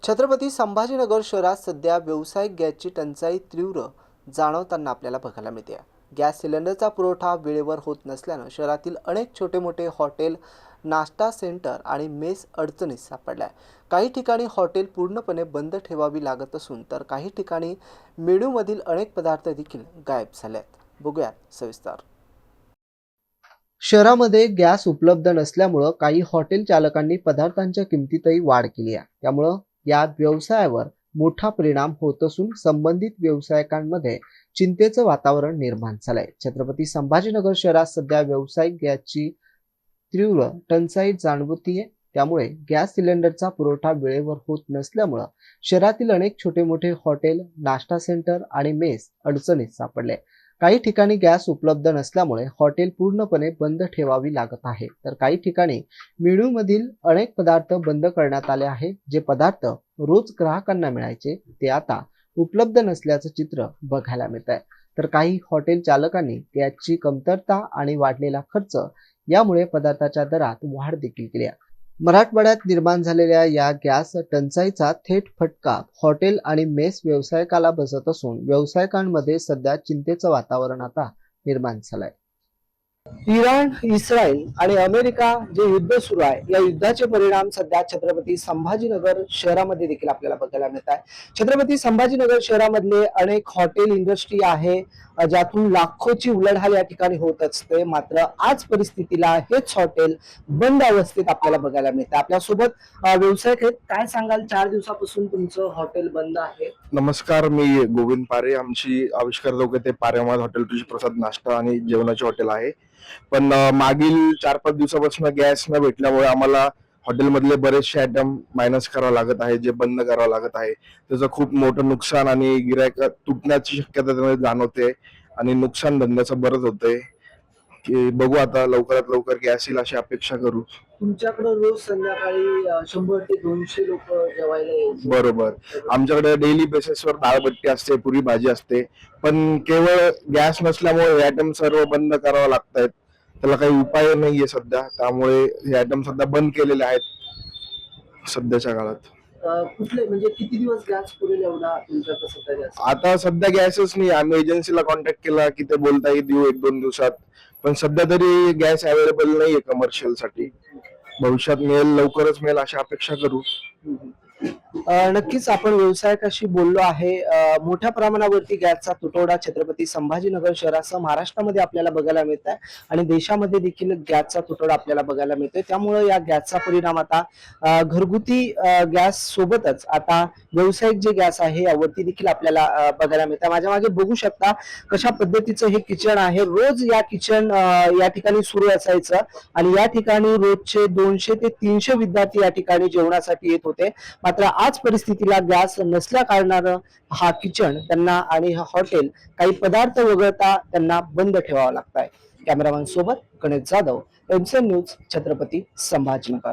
छत्रपती संभाजीनगर शहरात सध्या व्यावसायिक गॅसची टंचाई तीव्र जाणवताना आपल्याला बघायला मिळते. गॅस सिलेंडरचा पुरवठा वेळेवर होत नसल्यानं शहरातील अनेक छोटे मोठे हॉटेल, नाश्ता सेंटर आणि मेस अडचणीत सापडल्या. काही ठिकाणी हॉटेल पूर्णपणे बंद ठेवावी लागत असून तर काही ठिकाणी मेनूमधील अनेक पदार्थ देखील गायब झालेत. बघूयात सविस्तर. शहरामध्ये गॅस उपलब्ध नसल्यामुळं काही हॉटेल चालकांनी पदार्थांच्या किमतीतही वाढ केली आहे. त्यामुळं या व्यवसायावर मोठा परिणाम होत असून संबंधित व्यावसायिकांमध्ये चिंतेचं वातावरण निर्माण झालंय. छत्रपती संभाजीनगर शहरात सध्या व्यावसायिक गॅसची तीव्र टंचाई जाणवतीये. त्यामुळे गॅस सिलेंडरचा पुरवठा वेळेवर होत नसल्यामुळं शहरातील अनेक छोटे मोठे हॉटेल, नाश्ता सेंटर आणि मेस अडचणीत सापडले. काही ठिकाणी गॅस उपलब्ध नसल्यामुळे हॉटेल पूर्णपणे बंद ठेवावी लागत आहे, तर काही ठिकाणी मेनूमधील अनेक पदार्थ बंद करण्यात आले आहेत. जे पदार्थ रोज ग्राहकांना मिळायचे ते आता उपलब्ध नसल्याचं चित्र बघायला मिळत आहे. तर काही हॉटेल चालकांनी गॅसची कमतरता आणि वाढलेला खर्च यामुळे पदार्थाच्या दरात वाढ देखील केली आहे. मराठवाड्यात निर्माण झालेल्या या गॅस टंचाईचा थेट फटका हॉटेल आणि मेस व्यावसायिकाला बसत असून व्यावसायिकांमध्ये सध्या चिंतेचं वातावरण आता निर्माण झालंय. इराण, इस्रायल आणि अमेरिका जे युद्ध सुरू आहे, या युद्धाचे परिणाम सध्या छत्रपती संभाजीनगर शहरामध्ये देखील आपल्याला बघायला मिळत आहे. छत्रपती संभाजीनगर शहरामधले अनेक हॉटेल इंडस्ट्री आहे, ज्यातून लाखोची उलाढाल या ठिकाणी होत असते. मात्र आज परिस्थितीला हेच हॉटेल बंद अवस्थेत आपल्याला बघायला मिळतं. आपल्यासोबत व्यावसायिक आहेत. काय सांगाल, 4 दिवसापासून तुमचं हॉटेल बंद आहे? नमस्कार, मी गोविंद पारे. आमची आविष्कार चौक ते पारेमाद हॉटेल तुझी प्रसाद नाश्ता आणि जेवणाचे हॉटेल आहे. पण मागील 4-5 दिवसापासून गॅस न भेटल्यामुळे आम्हाला हॉटेलमधले बरेचसे आयटम मायनस करावं लागत आहे, जे बंद करावं लागत आहे. त्याचं खूप मोठं नुकसान आणि गिरायक तुटण्याची शक्यता त्यामध्ये जाणवते आणि नुकसान धंद्याचं बरंच होतंय. की बघू आता लवकरात लवकर गॅस येईल अशी अपेक्षा करू. तुमच्याकडे रोज संध्याकाळी 100 ते 200 लोक जेवायला यायचे. बरोबर. आमच्याकडे डेली बेसिसवर डाळबट्टी असते, पुरी भाजी असते. पण केवळ गॅस नसल्यामुळे हे आयटम सर्व बंद करावं लागतायत. त्याला काही उपाय नाहीये सध्या, त्यामुळे हे आयटम सध्या बंद केलेले आहेत सध्याच्या काळात. कुठले म्हणजे किती दिवस गॅस पुरेल एवढा तुमच्याकडे सध्या गॅस? आता सध्या गॅसच नाही. आम्ही एजन्सीला कॉन्टॅक्ट केला की ते बोलताय देऊ 1-2 दिवसात, पण सध्या तरी गॅस अवेलेबल नाहीये कमर्शियल साठी. भविष्यात मिळेल, लवकरच मिळेल अशी अपेक्षा करू. नक्कीच आपण व्यावसायिकाशी बोललो आहे. मोठ्या प्रमाणावरती गॅसचा तुटवडा छत्रपती संभाजीनगर शहरासह महाराष्ट्रामध्ये आपल्याला बघायला मिळत आहे आणि देशामध्ये देखील गॅसचा तुटवडा आपल्याला बघायला मिळतोय. त्यामुळे या गॅसचा परिणाम आता घरगुती गॅस सोबतच आता व्यावसायिक जे गॅस आहे यावरती देखील आपल्याला बघायला मिळतं. माझ्या मागे बघू शकता कशा पद्धतीचं हे किचन आहे. रोज या किचन या ठिकाणी सुरू असायचं आणि या ठिकाणी रोजचे 200 ते 300 विद्यार्थी या ठिकाणी जेवणासाठी येत होते. मात्र आज परिस्थितीला गॅस नसल्या कारणानं हा किचन त्यांना आणि हा हॉटेल काही पदार्थ वगळता त्यांना बंद ठेवावा लागत आहे. कॅमेरामॅन सोबत गणेश जाधव, एमसीएन न्यूज, छत्रपती संभाजीनगर.